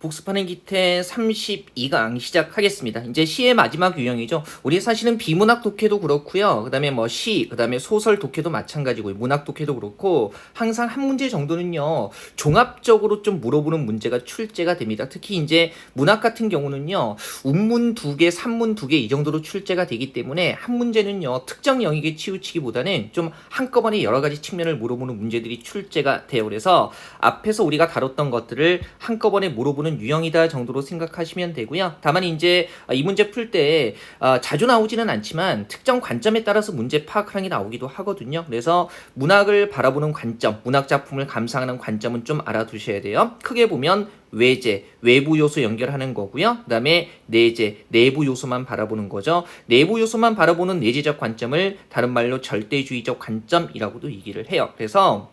복습하는 기태 32강 시작하겠습니다. 이제 시의 마지막 유형이죠. 우리 사실은 비문학 독해도 그렇고요. 그다음에 뭐 시, 그다음에 소설 독해도 마찬가지고 문학 독해도 그렇고 항상 한 문제 정도는요. 종합적으로 좀 물어보는 문제가 출제가 됩니다. 특히 이제 문학 같은 경우는요. 운문 2개, 산문 2개 이 정도로 출제가 되기 때문에 한 문제는요. 특정 영역에 치우치기보다는 좀 한꺼번에 여러 가지 측면을 물어보는 문제들이 출제가 돼요. 그래서 앞에서 우리가 다뤘던 것들을 한꺼번에 물어보는 유형이다 정도로 생각하시면 되고요. 다만 이제 이 문제 풀 때 자주 나오지는 않지만 특정 관점에 따라서 문제 파악하는 게 나오기도 하거든요. 그래서 문학을 바라보는 관점, 문학 작품을 감상하는 관점은 좀 알아두셔야 돼요. 크게 보면 외제, 외부 요소 연결하는 거고요. 그 다음에 내재, 내부 요소만 바라보는 거죠. 내부 요소만 바라보는 내재적 관점을 다른 말로 절대주의적 관점이라고도 얘기를 해요. 그래서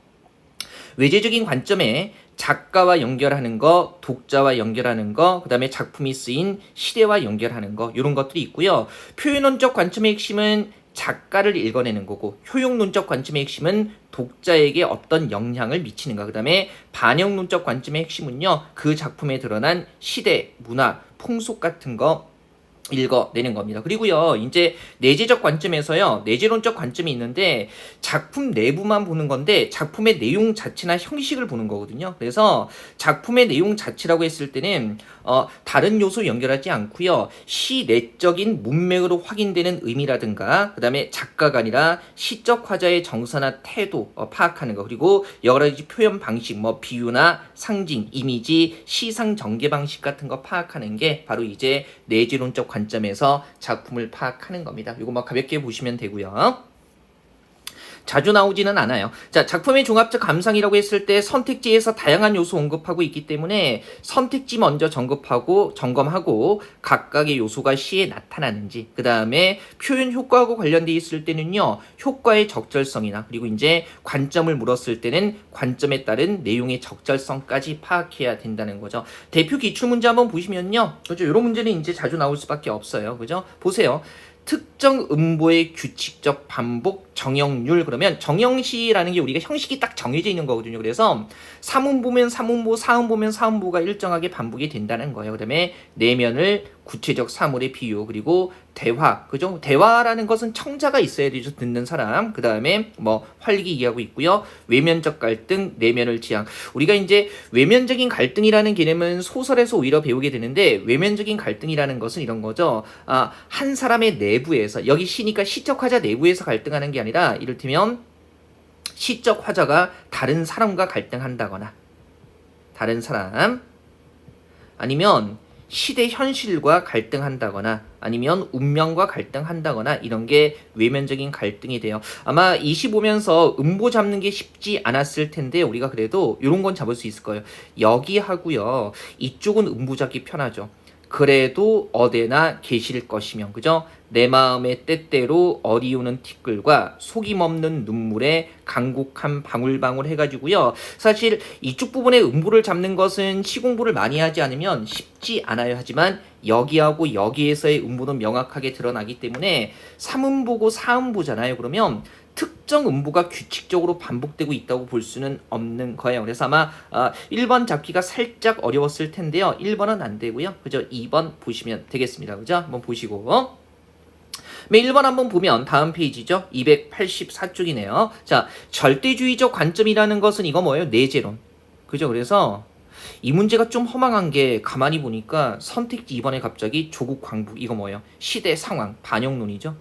외재적인 관점에 작가와 연결하는 거, 독자와 연결하는 거, 그 다음에 작품이 쓰인 시대와 연결하는 거, 이런 것들이 있고요. 표현론적 관점의 핵심은 작가를 읽어내는 거고, 효용론적 관점의 핵심은 독자에게 어떤 영향을 미치는가, 그 다음에 반영론적 관점의 핵심은요, 그 작품에 드러난 시대, 문화, 풍속 같은 거 읽어내는 겁니다. 그리고요, 이제 내재적 관점에서요, 내재론적 관점이 있는데 작품 내부만 보는 건데 작품의 내용 자체나 형식을 보는 거거든요. 그래서 작품의 내용 자체라고 했을 때는 다른 요소 연결하지 않고요, 시 내적인 문맥으로 확인되는 의미라든가, 그 다음에 작가가 아니라 시적 화자의 정서나 태도 파악하는 거, 그리고 여러 가지 표현 방식, 뭐 비유나 상징, 이미지, 시상 전개 방식 같은 거 파악하는 게 바로 이제 내재론적 관점에서 작품을 파악하는 겁니다. 이거 뭐 가볍게 보시면 되고요. 자주 나오지는 않아요. 자, 작품의 종합적 감상이라고 했을 때 선택지에서 다양한 요소 언급하고 있기 때문에 선택지 먼저 점검하고 각각의 요소가 시에 나타나는지, 그 다음에 표현 효과하고 관련돼 있을 때는요, 효과의 적절성이나, 그리고 이제 관점을 물었을 때는 관점에 따른 내용의 적절성까지 파악해야 된다는 거죠. 대표 기출문제 한번 보시면요, 그죠? 이런 문제는 이제 자주 나올 수밖에 없어요. 그죠? 보세요. 특정 음보의 규칙적 반복 정형률, 그러면 정형시라는 게 우리가 형식이 딱 정해져 있는 거거든요. 그래서 3음보면 3음보, 4음보면 4음보가 일정하게 반복이 된다는 거예요. 그 다음에 내면을 구체적 사물의 비유, 그리고 대화, 그죠? 대화라는 것은 청자가 있어야 되죠. 듣는 사람. 그 다음에 뭐 활기 이해하고 있고요. 외면적 갈등, 내면을 지향. 우리가 이제 외면적인 갈등이라는 개념은 소설에서 오히려 배우게 되는데, 외면적인 갈등이라는 것은 이런 거죠. 한 사람의 내부에서, 여기 시니까 시적 화자 내부에서 갈등하는 게 아니라, 이를테면 시적 화자가 다른 사람과 갈등한다거나, 다른 사람, 아니면 시대 현실과 갈등한다거나, 아니면 운명과 갈등한다거나, 이런 게 외면적인 갈등이 돼요. 아마 이 시 보면서 음보 잡는 게 쉽지 않았을 텐데 우리가 그래도 이런 건 잡을 수 있을 거예요. 여기 하고요, 이쪽은 음보 잡기 편하죠. 그래도 어디나 계실 것이면, 그죠? 내 마음의 때때로 어리우는 티끌과 속임없는 눈물에 간곡한 방울방울 해가지고요. 사실 이쪽 부분에 음보를 잡는 것은 시공부를 많이 하지 않으면 쉽지 않아요. 하지만 여기하고 여기에서의 음보는 명확하게 드러나기 때문에 3음보고 4음보잖아요. 그러면 특정 음보가 규칙적으로 반복되고 있다고 볼 수는 없는 거예요. 그래서 아마 1번 잡기가 살짝 어려웠을 텐데요. 1번은 안 되고요. 그죠? 2번 보시면 되겠습니다. 그죠? 한번 보시고. 1번 한번 보면 다음 페이지죠. 284쪽이네요. 자, 절대주의적 관점이라는 것은 이거 뭐예요? 내재론. 그죠? 그래서 이 문제가 좀 허망한 게 가만히 보니까 선택지 2번에 갑자기 조국 광북, 이거 뭐예요? 시대 상황, 반영론이죠.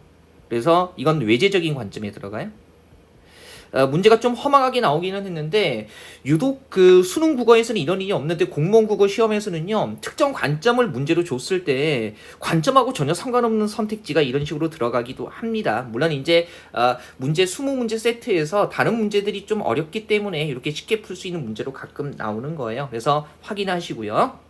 그래서 이건 외재적인 관점에 들어가요. 문제가 좀 허망하게 나오기는 했는데, 유독 그 수능 국어에서는 이런 일이 없는데 공무원 국어 시험에서는요, 특정 관점을 문제로 줬을 때 관점하고 전혀 상관없는 선택지가 이런 식으로 들어가기도 합니다. 물론 이제 문제 20문제 세트에서 다른 문제들이 좀 어렵기 때문에 이렇게 쉽게 풀 수 있는 문제로 가끔 나오는 거예요. 그래서 확인하시고요.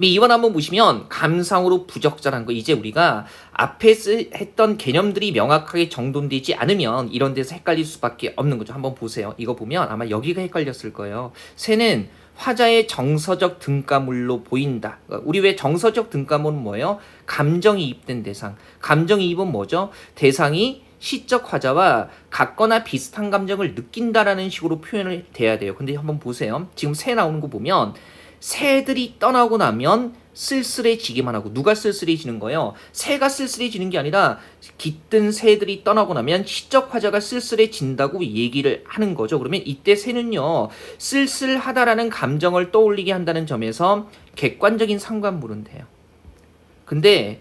2번 한번 보시면 감상으로 부적절한 거, 이제 우리가 앞에 했던 개념들이 명확하게 정돈되지 않으면 이런 데서 헷갈릴 수밖에 없는 거죠. 한번 보세요. 이거 보면 아마 여기가 헷갈렸을 거예요. 새는 화자의 정서적 등가물로 보인다. 우리 왜 정서적 등가물은 뭐예요? 감정이입된 대상. 감정이입은 뭐죠? 대상이 시적 화자와 같거나 비슷한 감정을 느낀다라는 식으로 표현을 돼야 돼요. 근데 한번 보세요. 지금 새 나오는 거 보면 새들이 떠나고 나면 쓸쓸해지기만 하고, 누가 쓸쓸해지는 거예요? 새가 쓸쓸해지는 게 아니라 깃든 새들이 떠나고 나면 시적 화자가 쓸쓸해진다고 얘기를 하는 거죠. 그러면 이때 새는요, 쓸쓸하다라는 감정을 떠올리게 한다는 점에서 객관적인 상관물은 돼요. 근데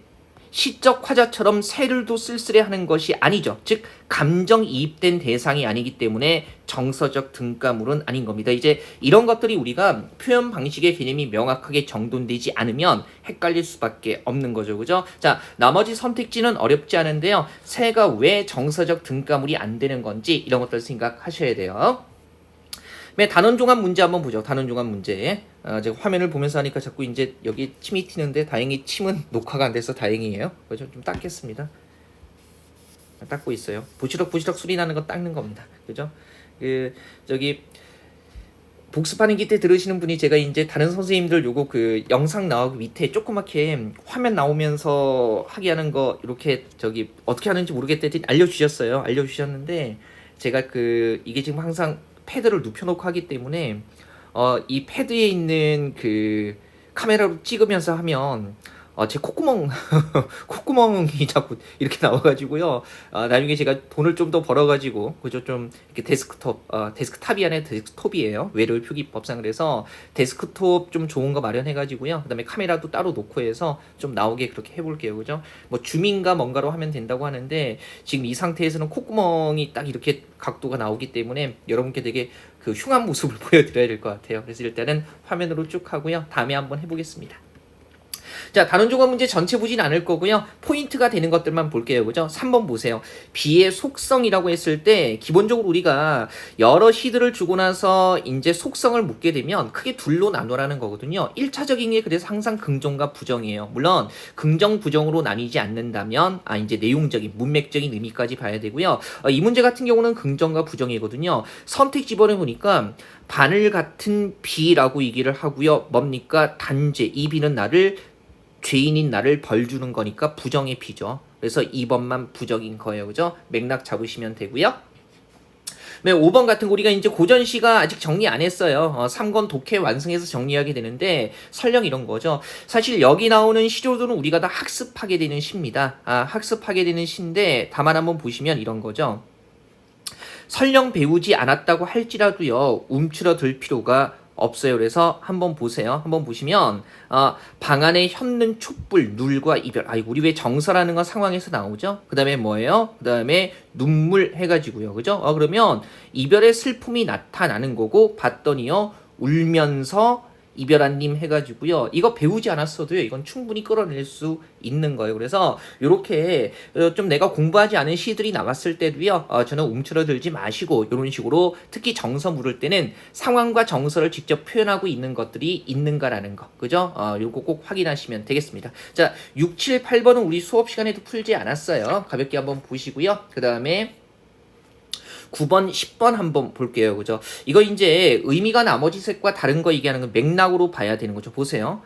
시적 화자처럼 새를도 쓸쓸해하는 것이 아니죠. 즉 감정이입된 대상이 아니기 때문에 정서적 등가물은 아닌 겁니다. 이제 이런 것들이 우리가 표현 방식의 개념이 명확하게 정돈되지 않으면 헷갈릴 수밖에 없는 거죠. 그죠? 자, 나머지 선택지는 어렵지 않은데요. 새가 왜 정서적 등가물이 안 되는 건지 이런 것들 생각하셔야 돼요. 네, 단원 종합 문제 한번 보죠. 단원 종합 문제. 제가 화면을 보면서 하니까 자꾸 이제 여기 침이 튀는데 다행히 침은 녹화가 안 돼서 다행이에요. 그죠? 좀 닦겠습니다. 닦고 있어요. 부시럭부시럭 소리 나는 거 닦는 겁니다. 그죠? 저기 복습하는 기때 들으시는 분이 제가 이제 다른 선생님들 요거 그 영상 나오기 밑에 조그맣게 화면 나오면서 하게 하는 거 이렇게 저기 어떻게 하는지 모르겠더니 알려주셨어요. 알려주셨는데 제가 이게 지금 항상 패드를 눕혀놓고 하기 때문에 이 패드에 있는 그 카메라로 찍으면서 하면 제 콧구멍 콧구멍이 자꾸 이렇게 나와가지고요. 나중에 제가 돈을 좀 더 벌어가지고 그죠, 좀 이렇게 데스크탑이 아니라 데스크톱이에요. 외래어 표기법상. 그래서 데스크톱 좀 좋은 거 마련해가지고요. 그다음에 카메라도 따로 놓고 해서 좀 나오게 그렇게 해볼게요. 그죠? 뭐 줌인가 뭔가로 하면 된다고 하는데 지금 이 상태에서는 콧구멍이 딱 이렇게 각도가 나오기 때문에 여러분께 되게 그 흉한 모습을 보여드려야 될 것 같아요. 그래서 일단은 화면으로 쭉 하고요. 다음에 한번 해보겠습니다. 자, 단원 종합 문제 전체 보진 않을 거고요. 포인트가 되는 것들만 볼게요. 그죠? 3번 보세요. 비의 속성이라고 했을 때 기본적으로 우리가 여러 시들을 주고 나서 이제 속성을 묻게 되면 크게 둘로 나누라는 거거든요. 1차적인 게 그래서 항상 긍정과 부정이에요. 물론 긍정 부정으로 나뉘지 않는다면 이제 내용적인 문맥적인 의미까지 봐야 되고요. 이 문제 같은 경우는 긍정과 부정이거든요. 선택 집어내 보니까 바늘 같은 비라고 얘기를 하고요. 뭡니까? 단죄. 이 비는 나를, 죄인인 나를 벌 주는 거니까 부정의 비죠. 그래서 2번만 부정인 거예요. 그죠? 맥락 잡으시면 되고요. 네, 5번 같은 거 우리가 이제 고전시가 아직 정리 안 했어요. 3권 독해 완성해서 정리하게 되는데 설령 이런 거죠. 사실 여기 나오는 시조들은 우리가 다 학습하게 되는 시입니다. 학습하게 되는 시인데 다만 한번 보시면 이런 거죠. 설령 배우지 않았다고 할지라도요, 움츠러들 필요가 없어요. 그래서 한번 보세요. 한번 보시면 방 안에 혔는 촛불, 눌과 이별. 아이고, 우리 왜 정서라는 건 상황에서 나오죠? 그 다음에 뭐예요? 그 다음에 눈물 해가지고요. 그죠? 그러면 이별의 슬픔이 나타나는 거고, 봤더니요, 울면서 이별한 님 해가지고요. 이거 배우지 않았어도요, 이건 충분히 끌어낼 수 있는 거예요. 그래서 이렇게 좀 내가 공부하지 않은 시들이 나왔을 때도요, 저는 움츠러들지 마시고 이런 식으로 특히 정서 물을 때는 상황과 정서를 직접 표현하고 있는 것들이 있는가라는 거, 그죠? 요거 꼭 확인하시면 되겠습니다. 자, 6, 7, 8번은 우리 수업 시간에도 풀지 않았어요. 가볍게 한번 보시고요. 그 다음에 9번, 10번 한번 볼게요. 그죠? 이거 이제 의미가 나머지 색과 다른 거 얘기하는 건 맥락으로 봐야 되는 거죠. 보세요.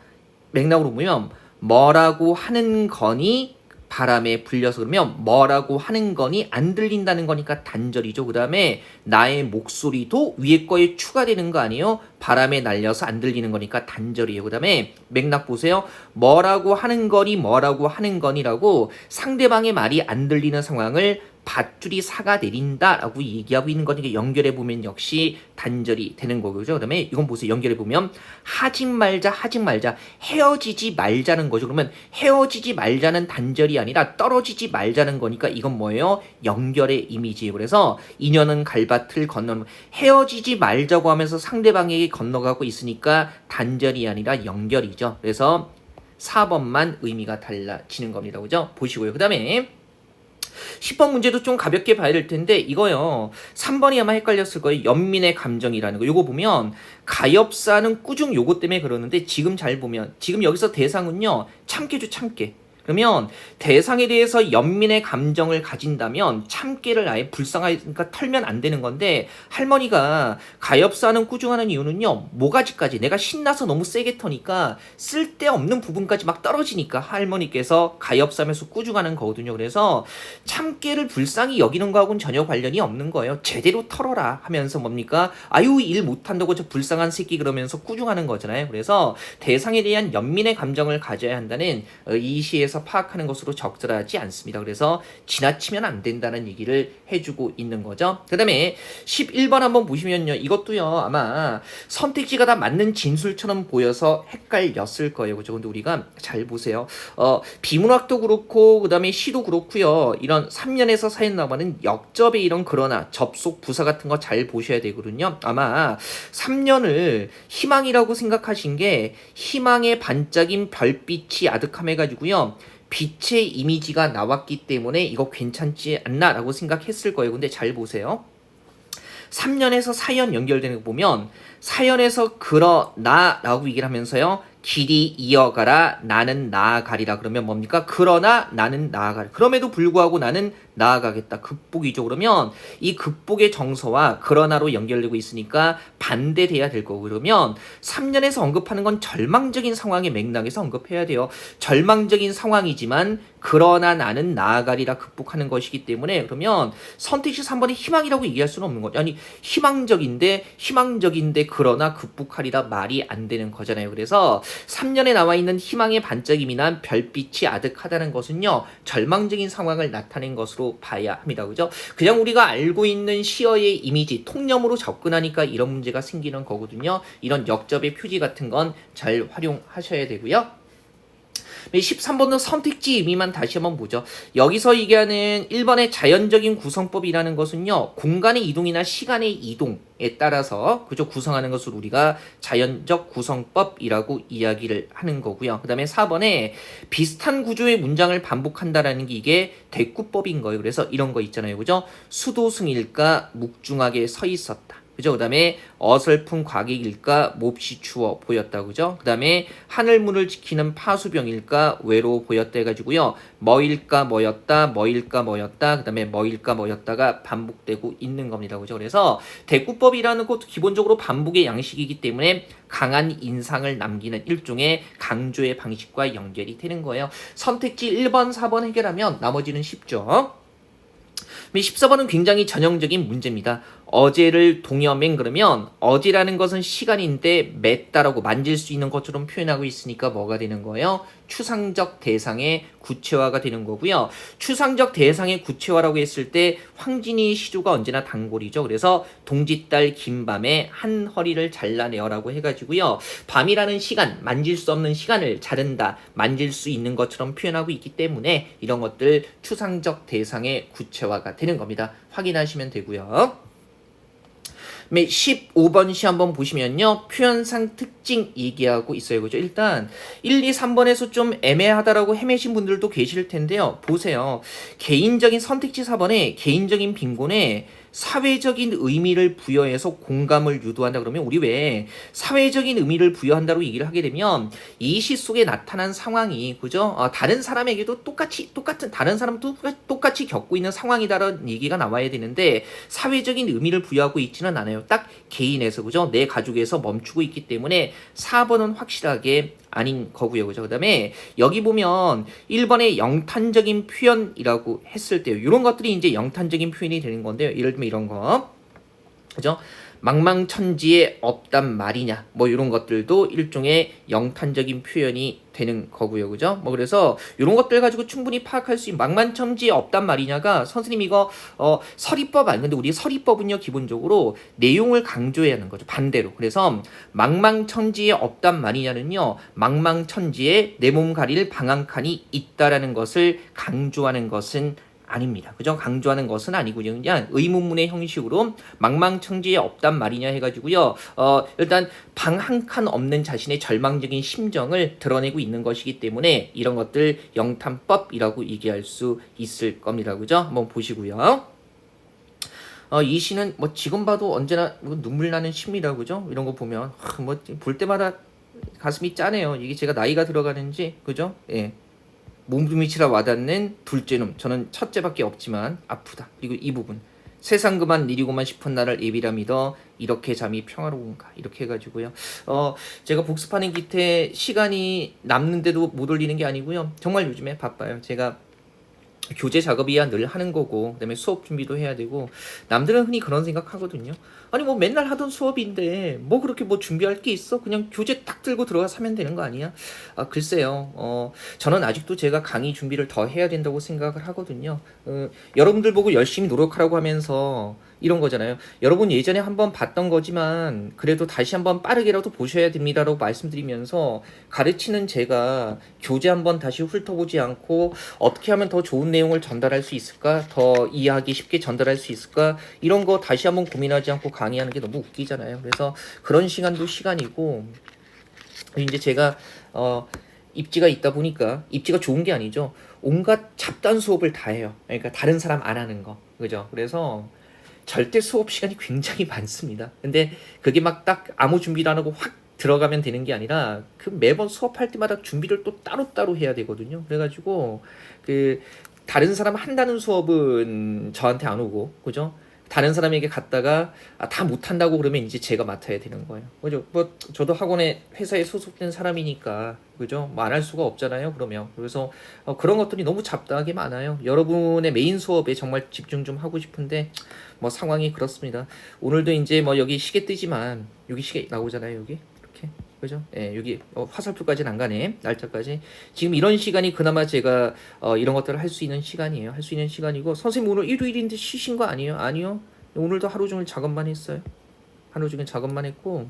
맥락으로 보면 뭐라고 하는 거니 바람에 불려서, 그러면 뭐라고 하는 거니 안 들린다는 거니까 단절이죠. 그 다음에 나의 목소리도 위에 거에 추가되는 거 아니에요? 바람에 날려서 안 들리는 거니까 단절이에요. 그 다음에 맥락 보세요. 뭐라고 하는 거니 뭐라고 하는 거니라고 상대방의 말이 안 들리는 상황을 밧줄이 사가 내린다라고 얘기하고 있는 거니까 연결해보면 역시 단절이 되는 거죠. 그 다음에 이건 보세요. 연결해보면 하지 말자 헤어지지 말자는 거죠. 그러면 헤어지지 말자는 단절이 아니라 떨어지지 말자는 거니까 이건 뭐예요? 연결의 이미지예요. 그래서 인연은 갈밭을 건너는, 헤어지지 말자고 하면서 상대방에게 건너가고 있으니까 단절이 아니라 연결이죠. 그래서 4번만 의미가 달라지는 겁니다. 그죠? 보시고요. 그 다음에 10번 문제도 좀 가볍게 봐야 될 텐데 이거요. 3번이 아마 헷갈렸을 거예요. 연민의 감정이라는 거. 요거 보면 가엾사는 꾸중 요거 때문에 그러는데 지금 잘 보면 지금 여기서 대상은요. 참깨죠, 참깨. 그러면 대상에 대해서 연민의 감정을 가진다면 참깨를 아예 불쌍하니까 털면 안 되는 건데, 할머니가 가엾사는 꾸중하는 이유는요, 모가지까지 내가 신나서 너무 세게 터니까 쓸데없는 부분까지 막 떨어지니까 할머니께서 가엾사면서 꾸중하는 거거든요. 그래서 참깨를 불쌍히 여기는 거하고는 전혀 관련이 없는 거예요. 제대로 털어라 하면서 뭡니까? 아유, 일 못한다고 저 불쌍한 새끼 그러면서 꾸중하는 거잖아요. 그래서 대상에 대한 연민의 감정을 가져야 한다는 이 시에서 파악하는 것으로 적절하지 않습니다. 그래서 지나치면 안 된다는 얘기를 해주고 있는 거죠. 그 다음에 11번 한번 보시면요, 이것도요 아마 선택지가 다 맞는 진술처럼 보여서 헷갈렸을 거예요. 그죠? 근데 우리가 잘 보세요. 비문학도 그렇고 그 다음에 시도 그렇고요, 이런 3년에서 4년 남아는 역접의 이런 그러나 접속 부사 같은 거 잘 보셔야 되거든요. 아마 3년을 희망이라고 생각하신 게 희망의 반짝인 별빛이 아득함해가지고요, 빛의 이미지가 나왔기 때문에 이거 괜찮지 않나 라고 생각했을 거예요. 근데 잘 보세요. 3년에서 4연 연결되는 거 보면 4연에서 그러나 라고 얘기를 하면서요, 길이 이어가라 나는 나아가리라. 그러면 뭡니까? 그러나 나는 나아가리. 그럼에도 불구하고 나는 나아가겠다. 극복이죠. 그러면 이 극복의 정서와 그러나로 연결되고 있으니까 반대돼야 될 거고, 그러면 3년에서 언급하는 건 절망적인 상황의 맥락에서 언급해야 돼요. 절망적인 상황이지만 그러나 나는 나아가리라 극복하는 것이기 때문에, 그러면 선택지 3번이 희망이라고 얘기할 수는 없는 거죠. 아니, 희망적인데 그러나 극복하리라 말이 안 되는 거잖아요. 그래서 3년에 나와 있는 희망의 반짝임이나 별빛이 아득하다는 것은요, 절망적인 상황을 나타낸 것으로 봐야 합니다. 그죠? 그냥 우리가 알고 있는 시어의 이미지, 통념으로 접근하니까 이런 문제가 생기는 거거든요. 이런 역접의 표지 같은 건 잘 활용하셔야 되고요. 13번은 선택지 의미만 다시 한번 보죠. 여기서 얘기하는 1번의 자연적인 구성법이라는 것은요, 공간의 이동이나 시간의 이동에 따라서 그죠, 구성하는 것을 우리가 자연적 구성법이라고 이야기를 하는 거고요. 그 다음에 4번에 비슷한 구조의 문장을 반복한다라는 게 이게 대꾸법인 거예요. 그래서 이런 거 있잖아요. 그죠? 수도승일까 묵중하게 서 있었다. 그죠? 그 다음에 어설픈 과객일까 몹시 추워 보였다. 그죠? 그 다음에 하늘문을 지키는 파수병일까 외로워 보였다 해가지고요, 뭐일까 뭐였다, 그 다음에 뭐일까 뭐였다가 반복되고 있는 겁니다. 그죠? 그래서 대꾸법이라는 것도 기본적으로 반복의 양식이기 때문에 강한 인상을 남기는 일종의 강조의 방식과 연결이 되는 거예요. 선택지 1번, 4번 해결하면 나머지는 쉽죠. 14번은 굉장히 전형적인 문제입니다. 어제를 동여맨, 그러면 어제라는 것은 시간인데 맸다라고 만질 수 있는 것처럼 표현하고 있으니까 뭐가 되는 거예요? 추상적 대상의 구체화가 되는 거고요. 추상적 대상의 구체화라고 했을 때 황진이의 시조가 언제나 단골이죠. 그래서 동짓달 긴 밤에 한 허리를 잘라내어라고 해가지고요, 밤이라는 시간, 만질 수 없는 시간을 자른다, 만질 수 있는 것처럼 표현하고 있기 때문에 이런 것들 추상적 대상의 구체화가 되는 겁니다. 확인하시면 되고요. 15번 시 한번 보시면요, 표현상 특징 얘기하고 있어요. 그죠? 일단 1, 2, 3번에서 좀 애매하다라고 헤매신 분들도 계실 텐데요. 보세요. 개인적인 선택지 4번에 개인적인 빈곤에 사회적인 의미를 부여해서 공감을 유도한다. 그러면 우리 왜 사회적인 의미를 부여한다고 얘기를 하게 되면 이 시 속에 나타난 상황이, 그죠? 다른 사람에게도 똑같은 다른 사람도 똑같이 겪고 있는 상황이다라는 얘기가 나와야 되는데 사회적인 의미를 부여하고 있지는 않아요. 딱 개인에서, 그죠? 내 가족에서 멈추고 있기 때문에 4번은 확실하게 아닌 거고요. 그죠? 그 다음에 여기 보면 1번의 영탄적인 표현이라고 했을 때요, 이런 것들이 이제 영탄적인 표현이 되는 건데요. 예를 들면 이런 거, 그죠? 망망천지에 없단 말이냐, 뭐 이런 것들도 일종의 영탄적인 표현이 되는 거고요. 그죠? 뭐 그래서 이런 것들 가지고 충분히 파악할 수 있는, 망망천지에 없단 말이냐가 선생님 이거 서리법 아닌데, 우리 서리법은요 기본적으로 내용을 강조해야 하는 거죠. 반대로. 그래서 망망천지에 없단 말이냐는요, 망망천지에 내 몸 가릴 방한칸이 있다라는 것을 강조하는 것은 아닙니다. 그죠? 강조하는 것은 아니고요. 그냥 의문문의 형식으로 망망천지에 없단 말이냐 해가지고요, 일단 방 한 칸 없는 자신의 절망적인 심정을 드러내고 있는 것이기 때문에 이런 것들 영탄법이라고 얘기할 수 있을 겁니다. 그죠? 한번 보시고요. 이 시는 뭐 지금 봐도 언제나 눈물 나는 시입니다. 그죠? 이런 거 보면 뭐 볼 때마다 가슴이 짠해요. 이게 제가 나이가 들어가는지, 그죠? 예. 몸부림치라 와닿는 둘째 놈. 저는 첫째밖에 없지만 아프다. 그리고 이 부분. 세상 그만 이리고만 싶은 나를 예비라 믿어 이렇게 잠이 평화로운가 이렇게 해가지고요. 제가 복습하는 기태 시간이 남는데도 못 올리는 게 아니고요. 정말 요즘에 바빠요. 제가 교재 작업이야 늘 하는 거고, 그다음에 수업 준비도 해야 되고. 남들은 흔히 그런 생각하거든요. 아니 뭐 맨날 하던 수업인데 뭐 그렇게 뭐 준비할 게 있어? 그냥 교재 딱 들고 들어가서 하면 되는 거 아니야? 글쎄요. 저는 아직도 제가 강의 준비를 더 해야 된다고 생각을 하거든요. 여러분들 보고 열심히 노력하라고 하면서 이런 거잖아요. 여러분 예전에 한번 봤던 거지만 그래도 다시 한번 빠르게라도 보셔야 됩니다라고 말씀드리면서, 가르치는 제가 교재 한번 다시 훑어보지 않고 어떻게 하면 더 좋은 내용을 전달할 수 있을까, 더 이해하기 쉽게 전달할 수 있을까, 이런 거 다시 한번 고민하지 않고 강의하는 게 너무 웃기잖아요. 그래서 그런 시간도 시간이고, 이제 제가 입지가 있다 보니까, 입지가 좋은 게 아니죠. 온갖 잡단 수업을 다 해요. 그러니까 다른 사람 안 하는 거, 그죠? 그래서 절대 수업 시간이 굉장히 많습니다. 근데 그게 막 딱 아무 준비도 안 하고 확 들어가면 되는 게 아니라, 그 매번 수업할 때마다 준비를 또 따로따로 해야 되거든요. 그래가지고 그 다른 사람 한다는 수업은 저한테 안 오고, 그죠? 다른 사람에게 갔다가 다 못한다고 그러면 이제 제가 맡아야 되는 거예요. 그죠? 뭐 저도 학원에 회사에 소속된 사람이니까, 그죠? 뭐 안 할 수가 없잖아요. 그러면 그래서 그런 것들이 너무 잡다하게 많아요. 여러분의 메인 수업에 정말 집중 좀 하고 싶은데 뭐 상황이 그렇습니다. 오늘도 이제 뭐 여기 시계 뜨지만, 여기 시계 나오잖아요. 여기 이렇게, 그죠? 예, 여기 화살표까지는 안 가네. 날짜까지. 지금 이런 시간이 그나마 제가 이런 것들을 할 수 있는 시간이에요. 할 수 있는 시간이고, 선생님 오늘 일요일인데 쉬신 거 아니에요? 아니요. 오늘도 하루 종일 작업만 했어요. 하루 종일 작업만 했고,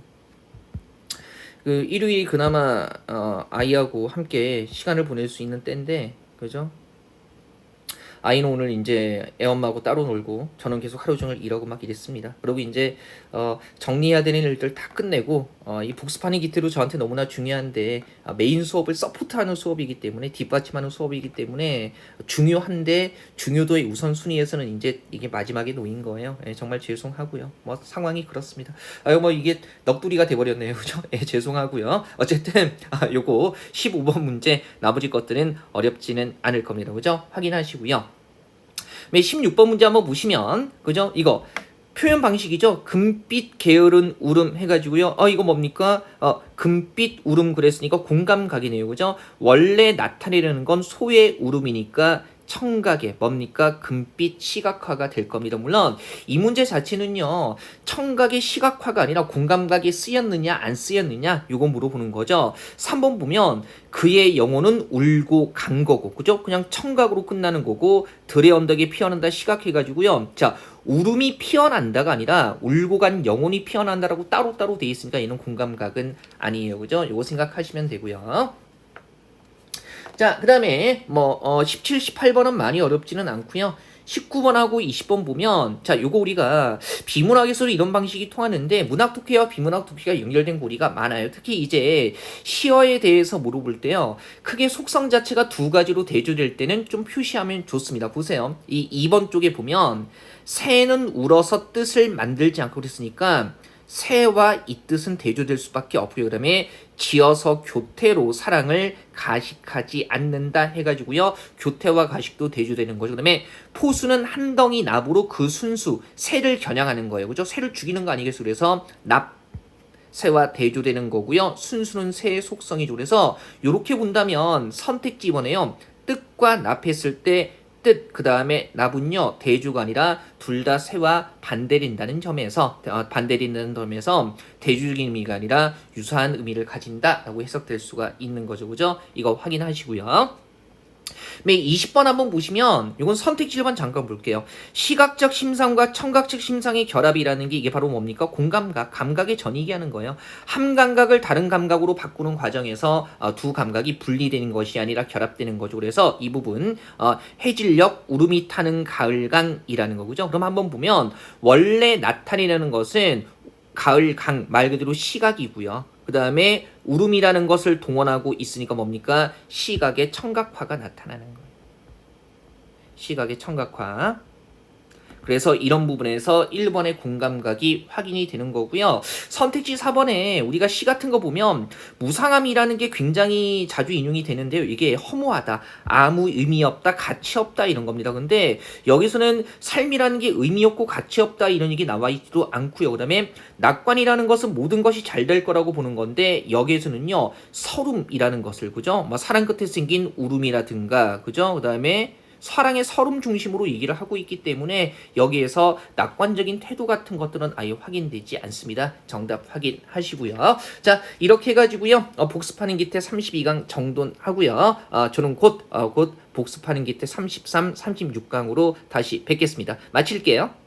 그 일요일이 그나마 아이하고 함께 시간을 보낼 수 있는 때인데, 그죠? 아이는 오늘 이제 애엄마하고 따로 놀고, 저는 계속 하루 종일 일하고 막 이랬습니다. 그리고 이제 정리해야 되는 일들 다 끝내고, 이 복습하는 기태로 저한테 너무나 중요한데, 메인 수업을 서포트하는 수업이기 때문에, 뒷받침하는 수업이기 때문에 중요한데, 중요도의 우선순위에서는 이제 이게 마지막에 놓인 거예요. 예, 정말 죄송하고요. 뭐 상황이 그렇습니다. 뭐 이게 넋두리가 돼버렸네요. 그죠? 예, 죄송하고요. 어쨌든 요거 15번 문제, 나머지 것들은 어렵지는 않을 겁니다. 그죠? 확인하시고요. 16번 문제 한번 보시면, 그죠? 이거 표현 방식이죠. 금빛 게으른 울음 해가지고요. 이거 뭡니까? 금빛 울음 그랬으니까 공감각이네요. 그죠? 원래 나타내려는 건 소의 울음이니까 청각의 뭡니까? 금빛 시각화가 될 겁니다. 물론 이 문제 자체는요, 청각의 시각화가 아니라 공감각이 쓰였느냐 안 쓰였느냐 요거 물어보는 거죠. 3번 보면 그의 영혼은 울고 간 거고, 그죠? 그냥 청각으로 끝나는 거고, 들의 언덕에 피어난다 시각해가지고요. 자, 울음이 피어난다가 아니라 울고 간 영혼이 피어난다라고 따로따로 돼 있으니까 얘는 공감각은 아니에요. 그죠? 요거 생각하시면 되고요. 자, 그 다음에 17, 18번은 많이 어렵지는 않고요. 19번하고 20번 보면, 자, 요거 우리가 비문학에서도 이런 방식이 통하는데, 문학 독해와 비문학 독해가 연결된 고리가 많아요. 특히 이제 시어에 대해서 물어볼 때요, 크게 속성 자체가 두 가지로 대조될 때는 좀 표시하면 좋습니다. 보세요. 이 2번 쪽에 보면 새는 울어서 뜻을 만들지 않고 그랬으니까 새와 이 뜻은 대조될 수밖에 없고요. 그 다음에 지어서 교태로 사랑을 가식하지 않는다 해가지고요. 교태와 가식도 대조되는 거죠. 그 다음에 포수는 한 덩이 납으로 그 순수, 새를 겨냥하는 거예요. 그죠? 새를 죽이는 거 아니겠어요? 그래서 납, 새와 대조되는 거고요. 순수는 새의 속성이죠. 그래서 이렇게 본다면 선택지 이번에요. 뜻과 납했을 때 뜻, 그 다음에 납은요, 대조가 아니라 둘 다 새와 반대된다는 점에서, 반대된다는 점에서 대조적인 의미가 아니라 유사한 의미를 가진다라고 해석될 수가 있는 거죠. 그죠? 이거 확인하시고요. 20번 한번 보시면, 이건 선택지 1번 잠깐 볼게요. 시각적 심상과 청각적 심상의 결합이라는 게 이게 바로 뭡니까? 공감각, 감각의 전이기 하는 거예요. 한 감각을 다른 감각으로 바꾸는 과정에서 두 감각이 분리되는 것이 아니라 결합되는 거죠. 그래서 이 부분 해질녘 울음이 타는 가을강이라는 거죠. 그럼 한번 보면 원래 나타내려는 것은 가을강 말 그대로 시각이고요. 그 다음에 울음이라는 것을 동원하고 있으니까 뭡니까? 시각의 청각화가 나타나는 거예요. 시각의 청각화. 그래서 이런 부분에서 1번의 공감각이 확인이 되는 거고요. 선택지 4번에 우리가 시 같은 거 보면 무상함이라는 게 굉장히 자주 인용이 되는데요. 이게 허무하다, 아무 의미 없다, 가치 없다 이런 겁니다. 근데 여기서는 삶이라는 게 의미 없고 가치 없다 이런 얘기 나와 있지도 않고요. 그다음에 낙관이라는 것은 모든 것이 잘 될 거라고 보는 건데 여기에서는요 서름이라는 것을 그죠? 뭐 사랑 끝에 생긴 울음이라든가 그죠? 그다음에 사랑의 서름 중심으로 얘기를 하고 있기 때문에 여기에서 낙관적인 태도 같은 것들은 아예 확인되지 않습니다. 정답 확인하시고요. 자 이렇게 해가지고요 복습하는 기태 32강 정돈하고요. 저는 곧 복습하는 기태 33, 36강으로 다시 뵙겠습니다. 마칠게요.